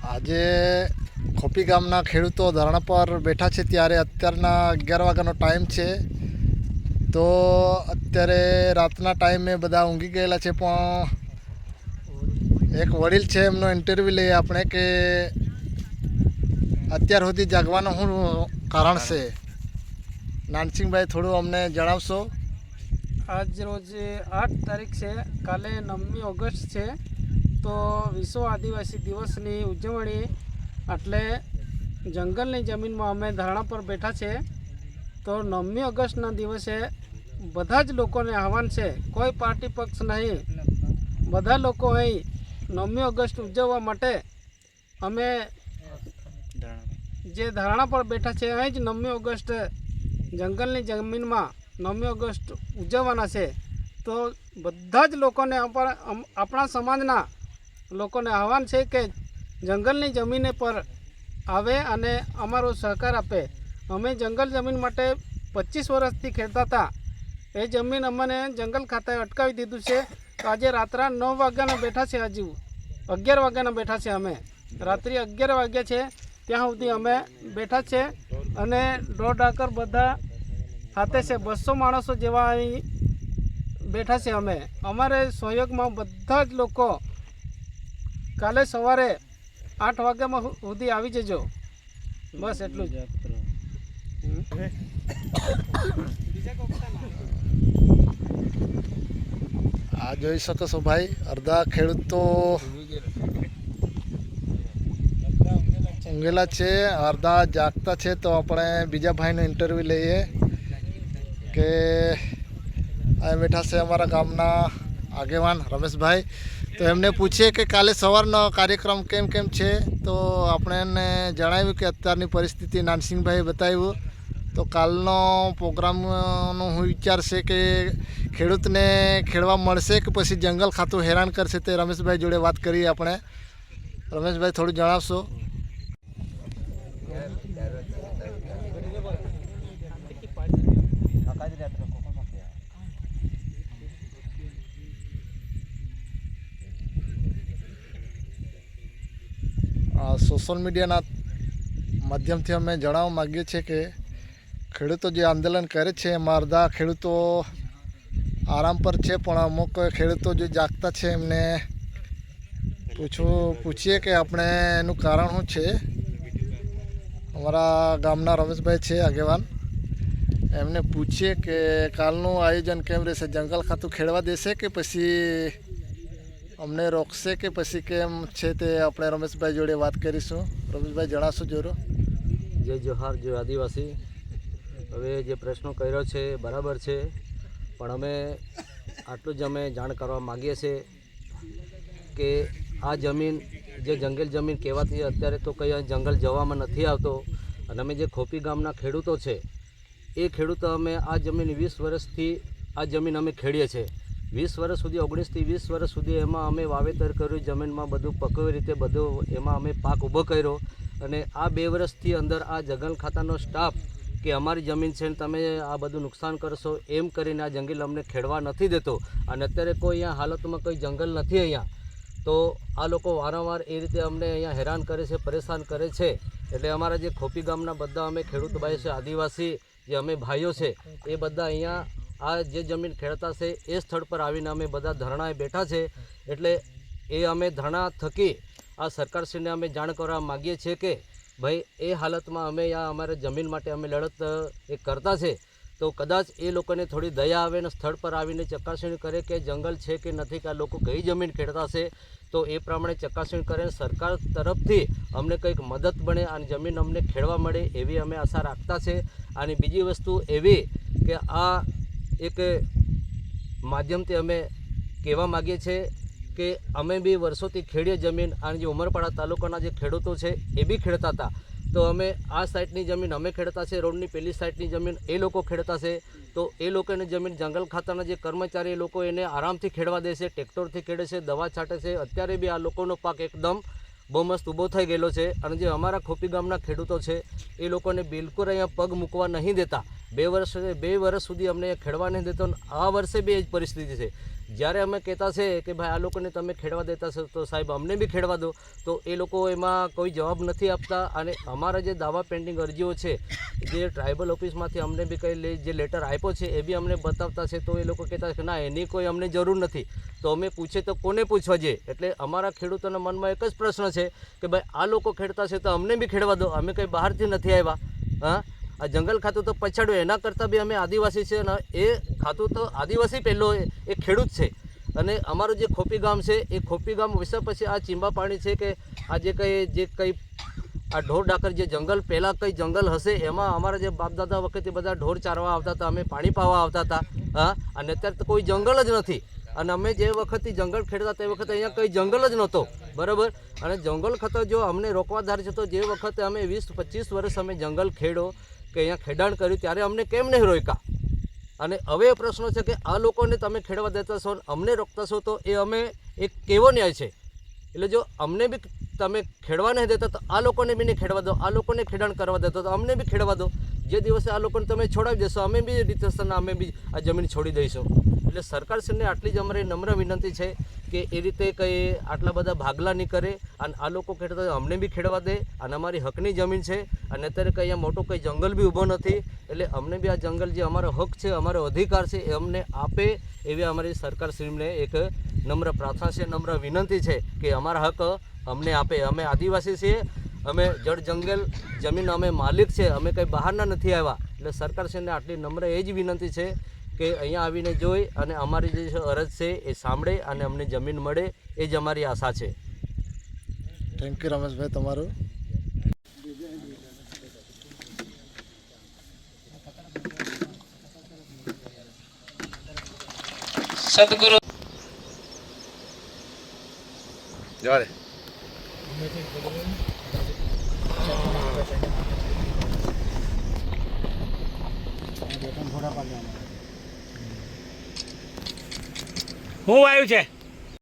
આજે ખોપી ગામના ખેડૂતો ધરણા પર બેઠા છે ત્યારે અત્યારના 11 વાગ્યાનો ટાઈમ છે. તો અત્યારે રાતના ટાઈમે બધા ઊંઘી ગયેલા છે, પણ એક વડીલ છે એમનો ઇન્ટરવ્યૂ લઈએ આપણે કે અત્યાર સુધી જાગવાનું શું કારણ છે. નાનસિંહભાઈ થોડું અમને જણાવશો. આજ રોજ 8 તારીખ છે, કાલે 9મી ઓગસ્ટ છે. તો વિશ્વ આદિવાસી દિવસની ઉજવણી એટલે જંગલની જમીનમાં અમે ધરણા પર બેઠા છે. તો 9મી ઓગસ્ટના દિવસે બધા જ લોકોને આહવાન છે, કોઈ પાર્ટી પક્ષ નહીં, બધા લોકો અહીં 9મી ઓગસ્ટ ઉજવવા માટે અમે જે ધરણા પર બેઠા છે અહીં જ 9મી ઓગસ્ટ જંગલની જમીનમાં 9મી ઓગસ્ટ ઉજવવાના છે. તો બધા જ લોકોને આપણા સમાજના લોકોને આહવાન છે કે જંગલની જમીને પર આવે અને અમારો સહકાર આપે. અમે જંગલ જમીન માટે 25 વર્ષથી ખેડતા હતા. એ જમીન અમને જંગલ ખાતાએ અટકાવી દીધું છે. તો આજે રાત્રે 9 વાગ્યાના બેઠા છે, હજુ 11 વાગ્યાના બેઠા છે. અમે રાત્રે 11 વાગ્યા છે ત્યાં સુધી અમે બેઠા છે અને દોઢ આકર બધા હાથે છે, 200 માણસો જેવા અહીં બેઠા છે. અમે અમારે સહયોગમાં બધા જ લોકો કાલે સવારે 8 વાગ્યામાં સુધી આવી જજો. બસ એટલું જ. આ જોઈ શકો છો ભાઈ, અડધા ખેડૂતો ઊંઘેલા છે, અડધા જાગતા છે. તો આપણે બીજા ભાઈનો ઇન્ટરવ્યૂ લઈએ કે અહીં બેઠા છે અમારા ગામના આગેવાન રમેશભાઈ. તો એમને પૂછીએ કે કાલે સવારનો કાર્યક્રમ કેમ છે. તો આપણે એને જણાવ્યું કે અત્યારની પરિસ્થિતિ નાનસિંહભાઈએ બતાવ્યું. તો કાલનો પ્રોગ્રામનો હું વિચાર છે કે ખેડૂતને ખેડવા મળશે કે પછી જંગલ ખાતું હેરાન કરશે, તે રમેશભાઈ જોડે વાત કરીએ આપણે. રમેશભાઈ થોડું જણાવશો. સોશિયલ મીડિયાના માધ્યમથી અમે જણાવવા માગીએ છીએ કે ખેડૂતો જે આંદોલન કરે છે એમાં અડધા ખેડૂતો આરામ પર છે, પણ અમુક ખેડૂતો જે જાગતા છે એમને પૂછીએ કે આપણે એનું કારણ શું છે. અમારા ગામના રમેશભાઈ છે આગેવાન, એમને પૂછીએ કે કાલનું આયોજન કેમ રહેશે, જંગલ ખાતું ખેડવા દેશે કે પછી અમને રોકશે કે પછી કેમ છે, તે આપણે રમેશભાઈ જોડે વાત કરીશું. રમેશભાઈ જણાવશો જોરો. જય જોહાર, જય આદિવાસી. હવે જે પ્રશ્નો કર્યો છે બરાબર છે, પણ અમે આટલું જ અમે જાણ કરવા માગીએ છીએ કે આ જમીન જે જંગલ જમીન કહેવાતી અત્યારે તો કંઈ જંગલ જવામાં નથી આવતો. અને અમે જે ખોપી ગામના ખેડૂતો છે એ ખેડૂતો અમે આ જમીન 20 વર્ષથી આ જમીન અમે ખેડીએ છીએ. 20 વર્ષ સુધી 19 થી 20 વર્ષ સુધી એમાં અમે વાવેતર કર્યું, જમીનમાં બધું પકવી રીતે બધું એમાં અમે પાક ઊભો કર્યો. અને આ 2 વર્ષથી અંદર આ જંગલ ખાતાનો સ્ટાફ કે અમારી જમીન છે ને તમે આ બધું નુકસાન કરશો એમ કરીને આ જંગલ અમને ખેડવા નથી દેતો. અને અત્યારે કોઈ અહીંયા હાલતમાં કોઈ જંગલ નથી અહીંયા. તો આ લોકો વારંવાર એ રીતે અમને અહીંયા હેરાન કરે છે, પરેશાન કરે છે. એટલે અમારા જે ખોપી ગામના બધા અમે ખેડૂત ભાઈ છે, આદિવાસી જે અમે ભાઈઓ છે, એ બધા અહીંયા આ જે જમીન ખેડતા છે એ સ્થળ પર આવીને અમે બધા ધરણાએ બેઠા છે. એટલે એ અમે ધરણા થકી આ સરકારશ્રીને અમે જાણ કરવા માગીએ છીએ કે ભાઈ એ હાલતમાં અમે આ અમારે જમીન માટે અમે લડત એ કરતા છે. તો કદાચ એ લોકોને થોડી દયા આવે ને સ્થળ પર આવીને ચકાસણી કરે કે જંગલ છે કે નથી, કે આ લોકો કઈ જમીન ખેડતા છે. તો એ પ્રમાણે ચકાસણી કરે, સરકાર તરફથી અમને કંઈક મદદ બને અને જમીન અમને ખેડવા મળે એવી અમે આશા રાખતા છે. અને બીજી વસ્તુ એવી કે આ એક માધ્યમથી અમે કહેવા માગીએ છીએ કે અમે બી વર્ષોથી ખેડીએ જમીન. અને જે ઉમરપાડા તાલુકાના જે ખેડૂતો છે એ બી ખેડતા હતા. તો અમે આ સાઈડની જમીન અમે ખેડતા છે, રોડની પેલી સાઈડની જમીન એ લોકો ખેડતા છે. તો એ લોકોની જમીન જંગલ ખાતાના જે કર્મચારી એ લોકો એને આરામથી ખેડવા દે છે, ટ્રેક્ટરથી ખેડે છે, દવા છાંટે છે. અત્યારે બી આ લોકોનો પાક એકદમ બહુ મસ્ત ઊભો થઈ ગયેલો છે. અને જે અમારા ખોપી ગામના ખેડૂતો છે એ લોકોને બિલકુલ અહીંયા પગ મૂકવા નહીં દેતા. 2 વર્ષ સુધી અમને ખેડવા નહીં દેતો. આ વર્ષે બી એ જ પરિસ્થિતિ છે. જ્યારે અમે કહેતા છે કે ભાઈ આ લોકોને તમે ખેડવા દેતા છો તો સાહેબ અમને બી ખેડવા દો, તો એ લોકો એમાં કોઈ જવાબ નથી આપતા. અને અમારા જે દાવા પેન્ડિંગ અરજીઓ છે જે ટ્રાઇબલ ઓફિસમાંથી અમને બી કંઈ જે લેટર આપ્યો છે એ બી અમને બતાવતા છે, તો એ લોકો કહેતા કે ના એની કોઈ અમને જરૂર નથી. તો અમે પૂછે તો કોને પૂછવા જઈએ? એટલે અમારા ખેડૂતોના મનમાં એક જ પ્રશ્ન છે કે ભાઈ આ લોકો ખેડતા છે તો અમને બી ખેડવા દો, અમે કંઈ બહારથી નથી આવ્યા. હા, આ જંગલ ખાતું તો પછાડ્યું, એના કરતાં બી અમે આદિવાસી છે ને એ ખાતું તો આદિવાસી પહેલો એ ખેડૂત છે. અને અમારું જે ખોપી ગામ છે એ ખોપી ગામ વિશે પછી આ ચીંબા પાણી છે કે આ જે કંઈ આ ઢોર ડાકર જે જંગલ પહેલાં કંઈ જંગલ હશે એમાં અમારા જે બાપદાદા વખતે બધા ઢોર ચારવા આવતા હતા, અમે પાણી પાવા આવતા હતા. હા, અને અત્યારે તો કોઈ જંગલ જ નથી. અને અમે જે વખતથી જંગલ ખેડતા તે વખતે અહીંયા કંઈ જંગલ જ નહોતો, બરાબર. અને જંગલ ખાતર જો અમને રોકવાદાર છે તો જે વખતે અમે 20-25 વર્ષ અમે જંગલ ખેડો કે અહીંયા ખેડાણ કર્યું ત્યારે અમને કેમ નહીં રોક્યા? અને હવે પ્રશ્ન છે કે આ લોકોને તમે ખેડવા દેતા છો, અમને રોકતા છો, તો એ અમે એક કેવો ન્યાય છે? એટલે જો અમને બી તમે ખેડવા નહીં દેતા તો આ લોકોને બી નહીં ખેડવા દો, આ લોકોને ખેડાણ કરવા દેતા તો અમને બી ખેડવા દો. જે દિવસે આ લોકોને તમે છોડાવી દેશો અમે બી રીતે અમે બી આ જમીન છોડી દઈશું. એટલે સરકારશ્રીને આટલી જ અમારી નમ્ર વિનંતી છે કે એ રીતે કંઈ આટલા બધા ભાગલા નહીં કરે અને આ લોકો ખેડતા અમને બી ખેડવા દે. અને અમારી હકની જમીન છે અને અત્યારે કંઈ અહીંયા મોટો કંઈ જંગલ બી ઊભો નથી, એટલે અમને બી આ જંગલ જે અમારો હક છે, અમારો અધિકાર છે એ અમને આપે એવી અમારી સરકારશ્રીને એક નમ્ર પ્રાર્થના છે, નમ્ર વિનંતી છે કે અમારા હક અમને આપે. અમે આદિવાસી છીએ, અમે જળ જંગલ જમીન અમે માલિક છે, અમે કંઈ બહારના નથી આવ્યા. એટલે સરકારશ્રીને આટલી નમ્ર એ જ વિનંતી છે કે અહીંયા આવીને જોઈ અને અમારી જે અરજ છે એ સાંભળે અને અમને જમીન મળે, એ જ અમારી આશા છે. થેન્ક યુ રમેશભાઈ તમારું. સદગુરુ જવા દે. હું આવ્યું છે